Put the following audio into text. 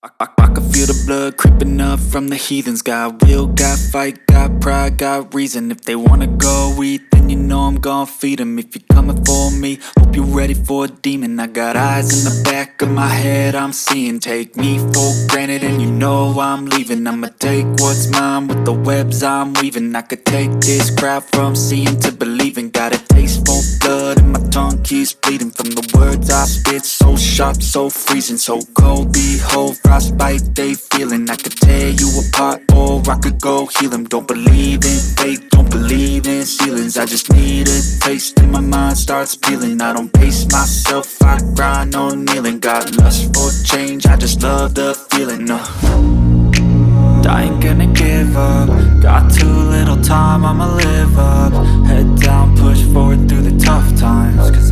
I can feel the blood creeping up from the heathens. Got will, got fight, got pride, got reason. If they wanna go eat, then you know I'm gon' feed them. If you're coming for me, hope you're ready for a demon. I got eyes in the back of my head, I'm seeing. Take me for granted and you know I'm leaving. I'ma take what's mine with the webs I'm weaving. I could take this crowd from seeing to believing. Got a taste for blood and my tongue keeps bleeding from the words I spit. So sharp, so freezing, so cold. Behold, frostbite they feeling. I could tear you apart or I could go heal them. Don't believe in fate, don't believe in ceilings. I just need a taste and my mind starts peeling. I don't pace myself, I grind on kneeling. Got lust for change, I just love the feeling. I ain't gonna give up. Got too little time, I'ma live up. Head down, push forward through the tough times, 'cause